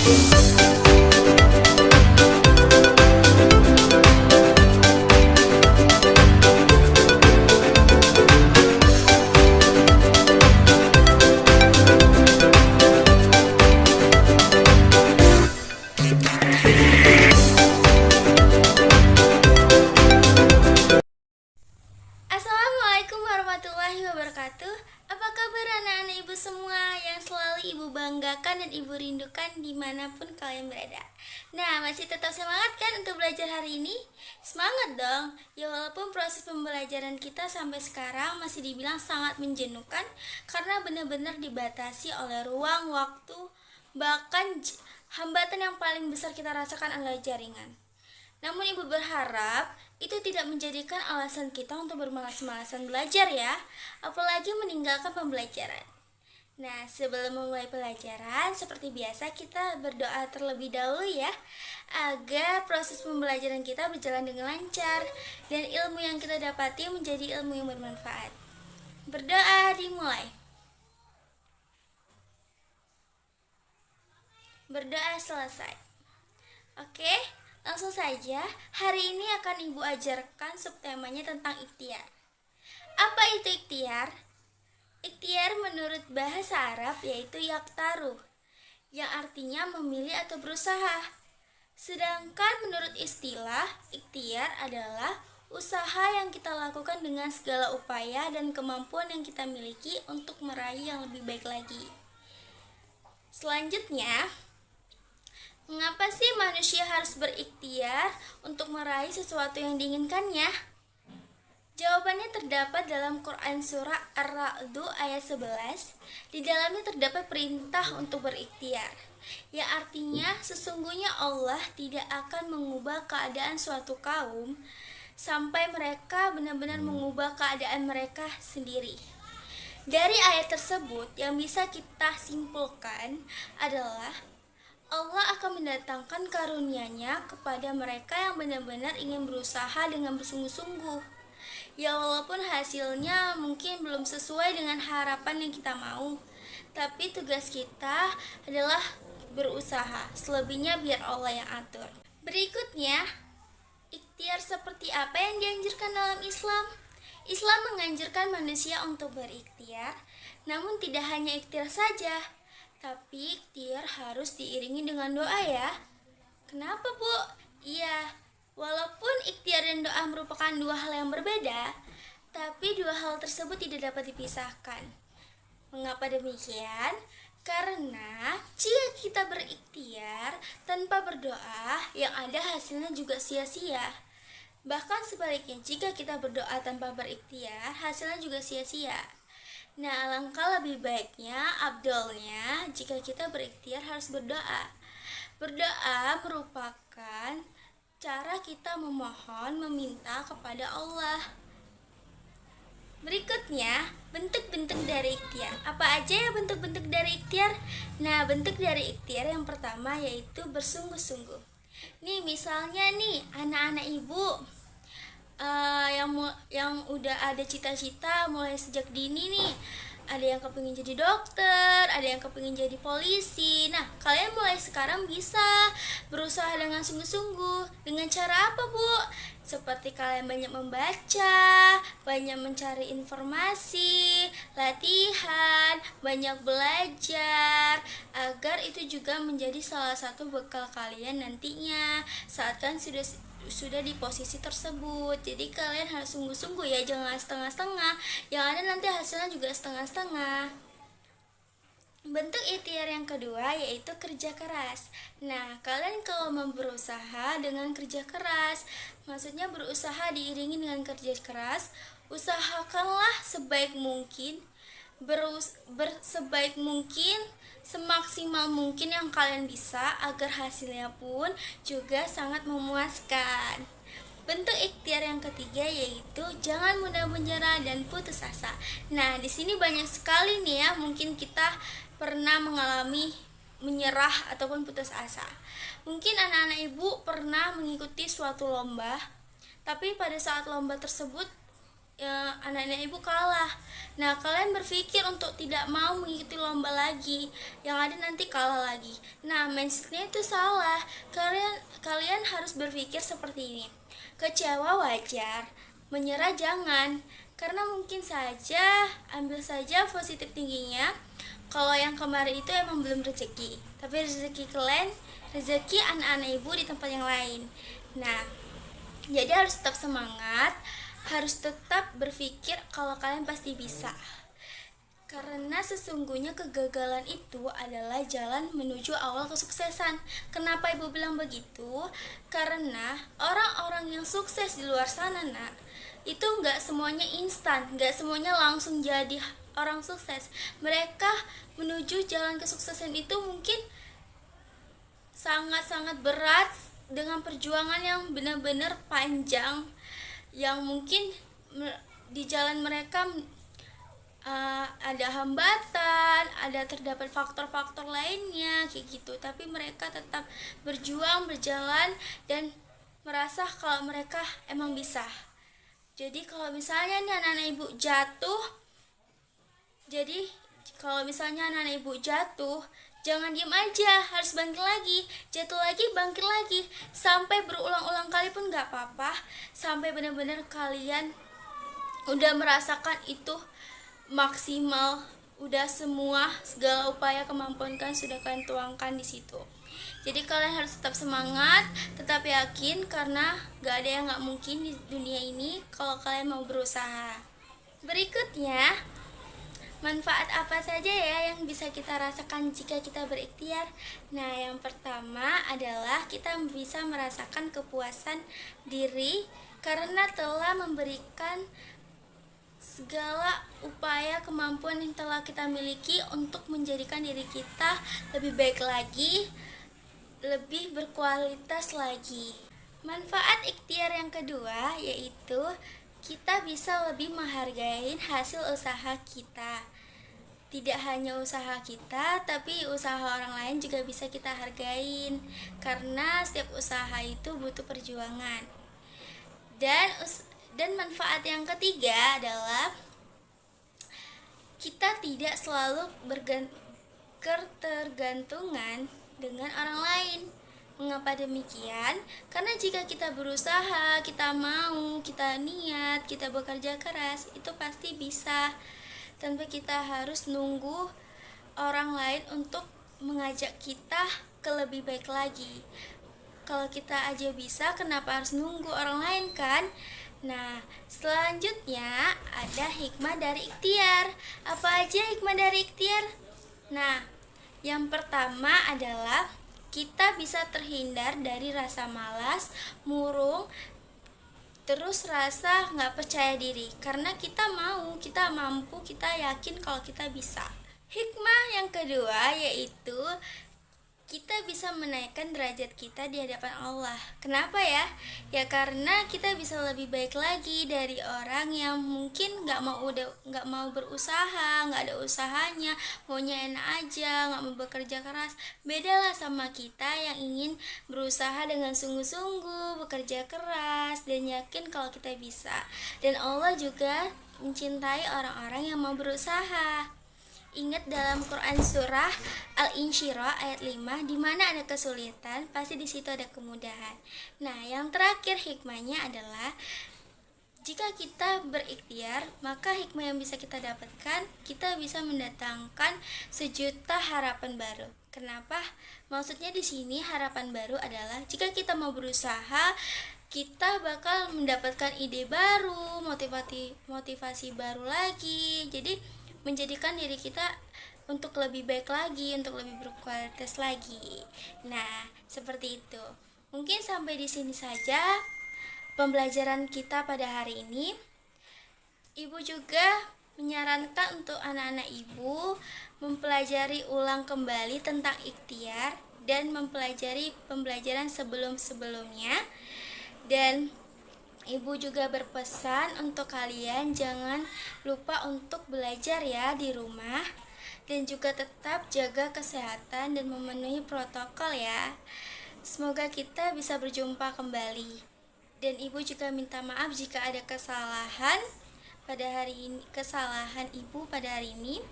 Assalamualaikum warahmatullahi wabarakatuh. Apa kabar anak-anak ibu semua yang selalu ibu banggakan dan ibu rindukan dimanapun kalian berada? Nah, masih tetap semangat kan untuk belajar hari ini? Semangat dong. Ya walaupun proses pembelajaran kita sampai sekarang masih dibilang sangat menjenuhkan karena benar-benar dibatasi oleh ruang, waktu, bahkan hambatan yang paling besar kita rasakan adalah jaringan. Namun ibu berharap itu tidak menjadikan alasan kita untuk bermalas-malasan belajar ya, apalagi meninggalkan pembelajaran. Nah, sebelum memulai pelajaran, seperti biasa kita berdoa terlebih dahulu ya, agar proses pembelajaran kita berjalan dengan lancar dan ilmu yang kita dapati menjadi ilmu yang bermanfaat. Berdoa dimulai. Berdoa selesai. Oke, langsung saja. Hari ini akan ibu ajarkan subtemanya tentang ikhtiar. Apa itu ikhtiar? Ikhtiar menurut bahasa Arab yaitu yaktaruh, yang artinya memilih atau berusaha. Sedangkan menurut istilah, ikhtiar adalah usaha yang kita lakukan dengan segala upaya dan kemampuan yang kita miliki untuk meraih yang lebih baik lagi. Selanjutnya, mengapa sih manusia harus berikhtiar untuk meraih sesuatu yang diinginkannya? Jawabannya terdapat dalam Quran Surah Ar-Ra'd ayat 11. Di dalamnya terdapat perintah untuk berikhtiar, yang artinya sesungguhnya Allah tidak akan mengubah keadaan suatu kaum sampai mereka benar-benar mengubah keadaan mereka sendiri. Dari ayat tersebut yang bisa kita simpulkan adalah Allah akan mendatangkan karunia-Nya kepada mereka yang benar-benar ingin berusaha dengan bersungguh-sungguh. Ya walaupun hasilnya mungkin belum sesuai dengan harapan yang kita mau, tapi tugas kita adalah berusaha. Selebihnya biar Allah yang atur. Berikutnya, ikhtiar seperti apa yang dianjurkan dalam Islam? Islam menganjurkan manusia untuk berikhtiar, namun tidak hanya ikhtiar saja, tapi ikhtiar harus diiringi dengan doa ya. Kenapa Bu? Iya, walaupun ikhtiar dan doa merupakan dua hal yang berbeda, tapi dua hal tersebut tidak dapat dipisahkan. Mengapa demikian? Karena jika kita berikhtiar tanpa berdoa, yang ada hasilnya juga sia-sia. Bahkan sebaliknya, jika kita berdoa tanpa berikhtiar, hasilnya juga sia-sia. Nah, alangkah lebih baiknya, abdolnya, jika kita berikhtiar harus berdoa. Berdoa merupakan cara kita memohon, meminta kepada Allah. Berikutnya, bentuk-bentuk dari ikhtiar. Apa aja ya bentuk-bentuk dari ikhtiar? Nah, bentuk dari ikhtiar yang pertama yaitu bersungguh-sungguh. Nih, misalnya nih, anak-anak ibu yang udah ada cita-cita mulai sejak dini nih, ada yang kepingin jadi dokter, ada yang kepingin jadi polisi. Nah, kalian mulai sekarang bisa berusaha dengan sungguh-sungguh. Dengan cara apa, Bu? Seperti kalian banyak membaca, banyak mencari informasi, latihan, banyak belajar, agar itu juga menjadi salah satu bekal kalian nantinya saat kalian sudah di posisi tersebut. Jadi kalian harus sungguh-sungguh ya, jangan setengah-setengah. Yang ada nanti hasilnya juga setengah-setengah. Bentuk ikhtiar yang kedua yaitu kerja keras. Nah, kalian kalau mau berusaha dengan kerja keras, maksudnya berusaha diiringi dengan kerja keras, usahakanlah sebaik mungkin, sebaik mungkin, semaksimal mungkin yang kalian bisa agar hasilnya pun juga sangat memuaskan. Bentuk ikhtiar yang ketiga yaitu jangan mudah menyerah dan putus asa. Nah, di sini banyak sekali nih ya, mungkin kita pernah mengalami menyerah ataupun putus asa. Mungkin anak-anak ibu pernah mengikuti suatu lomba, tapi pada saat lomba tersebut anak-anak ibu kalah. Nah, kalian berpikir untuk tidak mau mengikuti lomba lagi, yang ada nanti kalah lagi. Nah, mindsetnya itu salah. Kalian harus berpikir seperti ini. Kecewa wajar, menyerah jangan. Karena mungkin saja, ambil saja positif tingginya. Kalau yang kemarin itu emang belum rezeki, tapi rezeki kalian, rezeki anak-anak ibu di tempat yang lain. Nah, jadi harus tetap semangat, harus tetap berpikir kalau kalian pasti bisa. Karena sesungguhnya kegagalan itu adalah jalan menuju awal kesuksesan. Kenapa ibu bilang begitu? Karena orang-orang yang sukses di luar sana, nak, itu nggak semuanya instan, nggak semuanya langsung jadi orang sukses. Mereka menuju jalan kesuksesan itu mungkin sangat-sangat berat, dengan perjuangan yang benar-benar panjang, yang mungkin di jalan mereka ada hambatan, ada terdapat faktor-faktor lainnya kayak gitu, tapi mereka tetap berjuang, berjalan, dan merasa kalau mereka emang bisa. Jadi kalau misalnya nih anak-anak ibu jatuh, jangan diem aja, harus bangkit lagi, jatuh lagi, bangkit lagi, sampai berulang-ulang kali pun gak apa-apa, sampai benar-benar kalian udah merasakan itu maksimal, udah semua segala upaya kemampuan kalian sudah kalian tuangkan di situ. Jadi kalian harus tetap semangat, tetap yakin, karena gak ada yang gak mungkin di dunia ini kalau kalian mau berusaha. Berikutnya, manfaat apa saja ya yang bisa kita rasakan jika kita berikhtiar? Nah, yang pertama adalah kita bisa merasakan kepuasan diri karena telah memberikan segala upaya kemampuan yang telah kita miliki untuk menjadikan diri kita lebih baik lagi, lebih berkualitas lagi. Manfaat ikhtiar yang kedua yaitu kita bisa lebih menghargai hasil usaha kita. Tidak hanya usaha kita, tapi usaha orang lain juga bisa kita hargain, karena setiap usaha itu butuh perjuangan. Dan manfaat yang ketiga adalah kita tidak selalu bertergantungan dengan orang lain. Mengapa demikian? Karena jika kita berusaha, kita mau, kita niat, kita bekerja keras, itu pasti bisa, tanpa kita harus nunggu orang lain untuk mengajak kita ke lebih baik lagi. Kalau kita aja bisa, kenapa harus nunggu orang lain, kan? Nah, selanjutnya ada hikmah dari ikhtiar. Apa aja hikmah dari ikhtiar? Nah, yang pertama adalah kita bisa terhindar dari rasa malas, murung, terus rasa nggak percaya diri. Karena kita mau, kita mampu, kita yakin kalau kita bisa. Hikmah yang kedua yaitu kita bisa menaikkan derajat kita di hadapan Allah. Kenapa ya? Ya karena kita bisa lebih baik lagi dari orang yang mungkin nggak mau berusaha, nggak ada usahanya, maunya enak aja, nggak mau bekerja keras. Bedalah sama kita yang ingin berusaha dengan sungguh-sungguh, bekerja keras, dan yakin kalau kita bisa. Dan Allah juga mencintai orang-orang yang mau berusaha. Ingat dalam Quran surah Al-Insyirah ayat 5, di mana ada kesulitan, pasti di situ ada kemudahan. Nah, yang terakhir hikmahnya adalah jika kita berikhtiar, maka hikmah yang bisa kita dapatkan, kita bisa mendatangkan sejuta harapan baru. Kenapa? Maksudnya di sini harapan baru adalah jika kita mau berusaha, kita bakal mendapatkan ide baru, motivasi baru lagi. Jadi menjadikan diri kita untuk lebih baik lagi, untuk lebih berkualitas lagi. Nah, seperti itu. Mungkin sampai di sini saja pembelajaran kita pada hari ini. Ibu juga menyarankan untuk anak-anak ibu mempelajari ulang kembali tentang ikhtiar dan mempelajari pembelajaran sebelum-sebelumnya. Dan Ibu juga berpesan untuk kalian jangan lupa untuk belajar ya di rumah, dan juga tetap jaga kesehatan dan memenuhi protokol ya. Semoga kita bisa berjumpa kembali. Dan Ibu juga minta maaf jika ada kesalahan. pada hari ini, kesalahan ibu pada hari ini,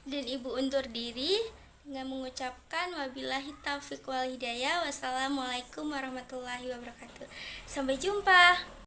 dan ibu undur diri dengan mengucapkan wabillahi taufiq wal hidayah. Wassalamualaikum warahmatullahi wabarakatuh. Sampai jumpa.